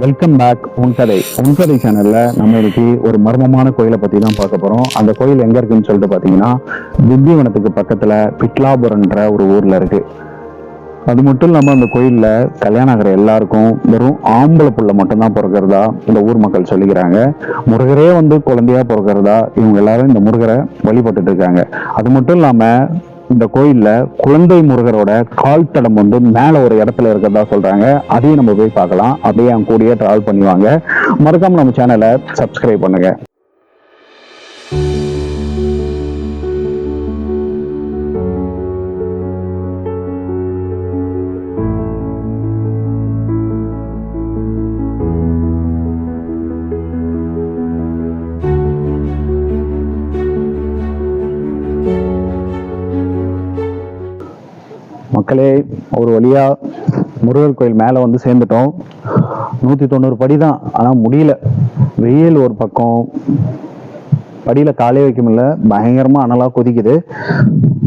Welcome back உன்கதை சேனல்ல நம்ம இன்னைக்கு ஒரு மர்மமான கோயிலை பத்தி தான் பார்க்க போறோம். அந்த கோயில் எங்க இருக்குன்னு சொல்லிட்டு பாத்தீங்கன்னா திண்டிவனத்துக்கு பக்கத்துல பிட்லாபுரன்ற ஒரு ஊர்ல இருக்கு. அது மட்டும் இல்லாம அந்த கோயில்ல கல்யாணம் ஆகிற எல்லாருக்கும் வெறும் ஆம்பளை புள்ள மட்டும்தான் பிறக்கிறதா இந்த ஊர் மக்கள் சொல்லிக்கிறாங்க. முருகரே குழந்தையா பிறக்கிறதா இவங்க எல்லாரும் இந்த முருகரை வழிபட்டுட்டு இருக்காங்க. அது மட்டும் இல்லாம இந்த கோயில்ல குழந்தை முருகரோட கால் தடம் மேல ஒரு இடத்துல இருக்கிறதா சொல்றாங்க. அதையும் நம்ம போய் பார்க்கலாம். அப்படியே அவங்க கூடயே டிராவல் பண்ணுவாங்க. மறக்காம நம்ம சேனலை சப்ஸ்கிரைப் பண்ணுங்க. மக்களே, ஒரு வழியா முருகர் கோயில் மேல சேர்ந்துட்டோம். 190 படி தான், ஆனா முடியல. வெயில் ஒரு பக்கம், படியில காலே வைக்க முடியல, பயங்கரமா அனலா கொதிக்குது.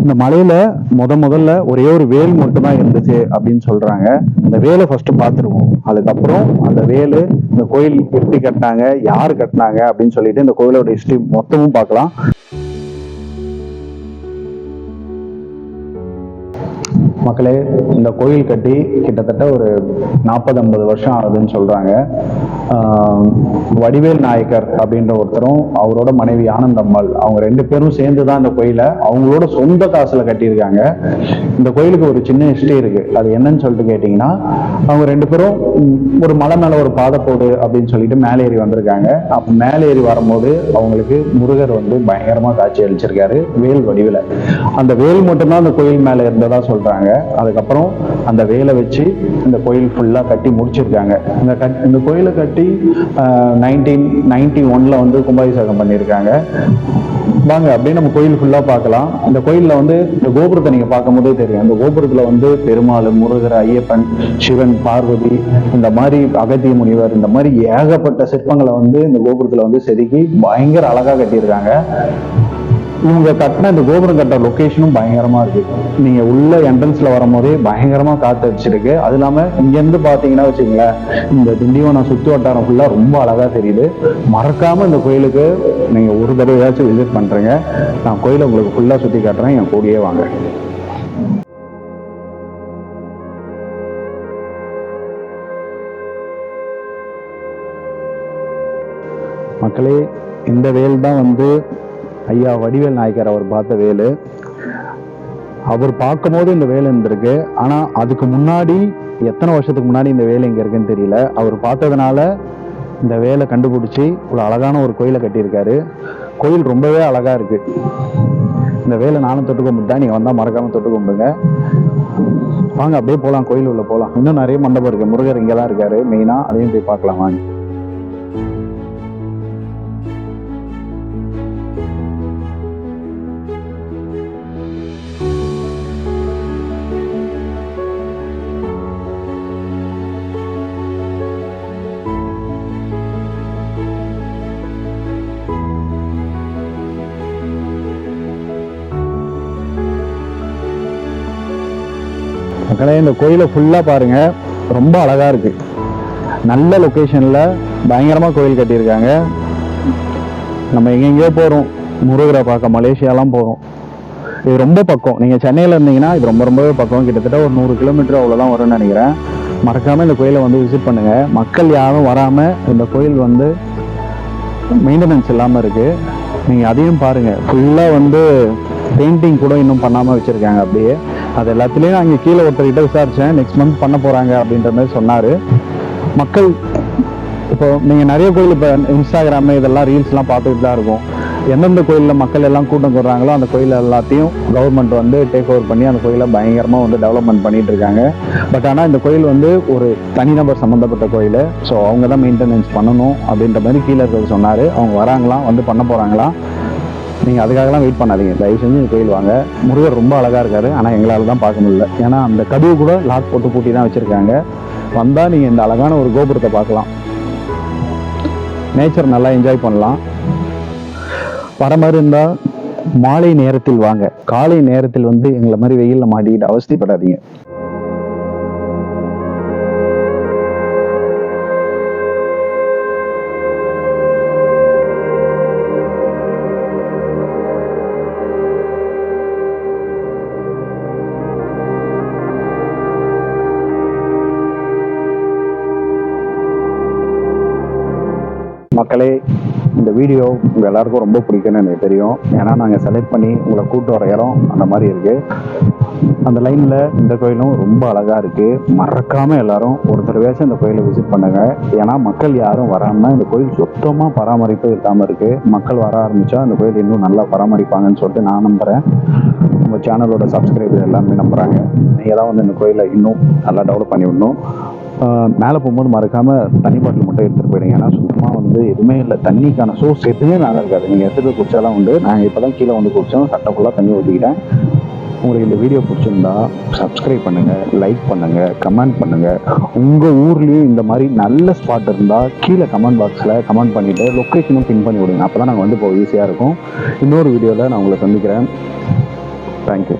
இந்த மலையில முதல்ல ஒரே ஒரு வேல் மட்டும் தான் இருந்துச்சு அப்படின்னு சொல்றாங்க. அந்த வேலை ஃபர்ஸ்ட் பார்த்துருவோம். அதுக்கப்புறம் அந்த வேலு, இந்த கோயில் எப்படி கட்டினாங்க, யாரு கட்டினாங்க அப்படின்னு சொல்லிட்டு இந்த கோயிலோட ஹிஸ்டரி மொத்தமும் பார்க்கலாம். மக்களே, இந்த கோயில் கட்டி கிட்டத்தட்ட ஒரு 40-50 வருஷம் ஆகுதுன்னு சொல்றாங்க. வடிவேல் நாயக்கர் அப்படின்ற ஒருத்தரும் அவரோட மனைவி ஆனந்தம்மாள், அவங்க 2 பேரும் சேர்ந்து தான் இந்த கோயிலை அவங்களோட சொந்த காசுல கட்டியிருக்காங்க. இந்த கோயிலுக்கு ஒரு சின்ன ஹிஸ்டரி இருக்கு. அது என்னன்னு சொல்லிட்டு கேட்டீங்கன்னா, அவங்க 2 பேரும் ஒரு மலை மேல ஒரு பாதை போடு அப்படின்னு சொல்லிட்டு மேலே ஏறி வந்திருக்காங்க. அப்ப மேலே ஏறி வரும்போது அவங்களுக்கு முருகர் பயங்கரமா காட்சி அளிச்சிருக்காரு, வேல் வடிவில். அந்த வேல் மட்டும்தான் அந்த கோயில் மேல இருந்ததா சொல்றாங்க. அதுக்கப்புறம் அந்த வேலை வச்சு இந்த கோயில் ஃபுல்லா கட்டி முடிச்சிருக்காங்க. இந்த கோயிலை கட்டி 1991ல கும்பாபிஷேகம் பண்ணியிருக்காங்க. வாங்க அப்படியே நம்ம கோயில் ஃபுல்லா பார்க்கலாம். இந்த கோயில்ல இந்த கோபுரத்தை நீங்க பார்க்கும் போதே தெரியும். அந்த கோபுரத்துல பெருமாள், முருகர், ஐயப்பன், சிவன், பார்வதி, இந்த மாதிரி அகத்திய முனிவர், இந்த மாதிரி ஏகப்பட்ட சிற்பங்களை இந்த கோபுரத்துல செதுக்கி பயங்கர அழகா கட்டியிருக்காங்க. இவங்க கட்டின இந்த கோபுரம் கட்டுற லொகேஷனும் பயங்கரமா இருக்கு. நீங்க உள்ள என்ட்ரன்ஸ்ல வரும்போதே பயங்கரமா காத்து அடிச்சிருக்கு. அது இல்லாம இங்க இருந்து பாத்தீங்கன்னா வச்சுங்களேன், இந்த திண்டிவனம் சுத்து வட்டாரம் ஃபுல்லா ரொம்ப அழகா தெரியுது. மறக்காம இந்த கோயிலுக்கு நீங்க ஒரு தடவையாச்சும் விசிட் பண்றீங்க. நான் கோயிலை உங்களுக்கு ஃபுல்லா சுத்தி காட்டுறேன், என் கூடயே வாங்க. மக்களே, இந்த வேல் தான் ஐயா வடிவேல் நாயக்கர் அவர் பார்த்த வேலு. அவர் பார்க்கும் போது இந்த வேலை இருந்திருக்கு. ஆனா அதுக்கு முன்னாடி எத்தனை வருஷத்துக்கு முன்னாடி இந்த வேலை இங்க இருக்குன்னு தெரியல. அவர் பார்த்ததுனால இந்த வேலை கண்டுபிடிச்சி ஒரு அழகான ஒரு கோயிலை கட்டியிருக்காரு. கோயில் ரொம்பவே அழகா இருக்கு. இந்த வேலை நானும் தொட்டு கும்பிட்டா, நீங்க வந்தா மறக்காம தொட்டு கும்பிடுங்க. வாங்க அப்படியே போலாம், கோயில் உள்ள போலாம். இன்னும் நிறைய மண்டபம் இருக்கு. முருகர் இங்கதான் இருக்காரு மெயினா, அதையும் போய் பார்க்கலாம் வாங்க. மக்களே, இந்த கோயிலை ஃபுல்லா பாருங்க, ரொம்ப அழகா இருக்கு. நல்ல லொகேஷன்ல பயங்கரமா கோயில் கட்டியிருக்காங்க. நம்ம எங்கெங்கயோ போறோம் முருகரை பார்க்க, மலேசியாலாம் போறோம். இது ரொம்ப பக்கம். நீங்க சென்னையில இருந்தீங்கன்னா இது ரொம்பவே பக்கம். கிட்டத்தட்ட ஒரு 100 கிலோமீட்டர் அவ்வளவுதான் வரும்னு நினைக்கிறேன். மறக்காம இந்த கோயிலை விசிட் பண்ணுங்க. மக்கள் யாரும் வராம இந்த கோயில் மெயின்டெனன்ஸ் இல்லாம இருக்கு. நீங்க அதையும் பாருங்க. ஃபுல்லா பெயிண்டிங் கூட இன்னும் பண்ணாம வச்சிருக்காங்க. அப்படியே அது எல்லாத்துலேயும் நான் இங்கே கீழே ஒருத்தர்கிட்ட விசாரித்தேன். நெக்ஸ்ட் மந்த் பண்ண போகிறாங்க அப்படின்ற மாதிரி சொன்னார். மக்கள் இப்போ நீங்கள் நிறைய கோயில் இப்போ இன்ஸ்டாகிராமு இதெல்லாம் ரீல்ஸ்லாம் பார்த்துக்கிட்டு தான் இருக்கும். எந்தெந்த கோயிலில் மக்கள் எல்லாம் கூட்டம் கூடுறாங்களோ அந்த கோயில் எல்லாத்தையும் கவர்மெண்ட் டேக் ஓவர் பண்ணி அந்த கோயிலை பயங்கரமாக டெவலப்மெண்ட் பண்ணிட்டு இருக்காங்க. பட் ஆனால் இந்த கோயில் ஒரு தனிநபர் சம்மந்தப்பட்ட கோயில். ஸோ அவங்க தான் மெயின்டெனன்ஸ் பண்ணணும் அப்படின்ற மாதிரி கீழே இருக்கிறது சொன்னார். அவங்க வராங்களாம், பண்ண போகிறாங்களாம். நீங்கள் அதுக்காகலாம் வெயிட் பண்ணாதீங்க. தயவு செஞ்சு இந்த கோயில் வாங்க. முருகர் ரொம்ப அழகாக இருக்காரு. ஆனால் எங்களால் தான் பார்க்க முடியல. ஏன்னா அந்த கதவு கூட லாக் போட்டு பூட்டி தான் வச்சுருக்காங்க. வந்தால் நீங்கள் இந்த அழகான ஒரு கோபுரத்தை பார்க்கலாம். நேச்சர் நல்லா என்ஜாய் பண்ணலாம். வர மாதிரி இருந்தால் மாலை நேரத்தில் வாங்க. காலை நேரத்தில் எங்களை மாதிரி வெயிலில் மாட்டிக்கிட்டு அவஸ்தைப்படாதீங்க. மக்களே, இந்த வீடியோ உங்கள் எல்லாருக்கும் ரொம்ப பிடிக்கும்னு எனக்கு தெரியும். ஏன்னா நாங்கள் செலக்ட் பண்ணி உங்களை கூப்பிட்டு வர இடம் அந்த மாதிரி இருக்குது. அந்த லைனில் இந்த கோயிலும் ரொம்ப அழகாக இருக்குது. மறக்காமல் எல்லாரும் ஒரு தடவையாச்சும் இந்த கோயிலை விசிட் பண்ணுங்கள். ஏன்னா மக்கள் யாரும் வராமல் இந்த கோயில் சுத்தமாக பராமரிப்பு இல்லாமல் இருக்குது. மக்கள் வர ஆரம்பித்தா இந்த கோயில் இன்னும் நல்லா பராமரிப்பாங்கன்னு சொல்லிட்டு நான் நம்புகிறேன். நம்ம சேனலோட சப்ஸ்கிரைபர் எல்லாமே நம்புகிறாங்க. நீங்கள் தான் வந்து இந்த கோயிலை இன்னும் நல்லா டெவலப் பண்ணி விடணும். மேலே போகும்போது மறக்காமல் தண்ணி பாட்டில் மட்டும் எடுத்துகிட்டு போயிடுங்க. ஏன்னா சுத்தமாக வந்து எதுவுமே இல்லை, தண்ணிக்கான சோர்ஸ் எதுவுமே மேலே இருக்காது. நீங்கள் எடுத்துகிட்டு போய் குடிச்சாலாம் உண்டு. நாங்கள் இப்போ தான் கீழே வந்து குடித்தோம், சட்டை ஃபுல்லாக தண்ணி ஊற்றிக்கிட்டேன். உங்களுக்கு இந்த வீடியோ பிடிச்சிருந்தா சப்ஸ்கிரைப் பண்ணுங்கள், லைக் பண்ணுங்கள், கமெண்ட் பண்ணுங்கள். உங்கள் ஊர்லேயும் இந்த மாதிரி நல்ல ஸ்பாட் இருந்தால் கீழே கமெண்ட் பாக்ஸில் கமெண்ட் பண்ணிவிட்டு லொக்கேஷனும் பின் பண்ணி விடுங்க. அப்போ தான் நாங்கள் வந்து போக ஈஸியாக இருக்கும். இன்னொரு வீடியோவில் நான் உங்களை சந்திக்கிறேன். தேங்க்யூ.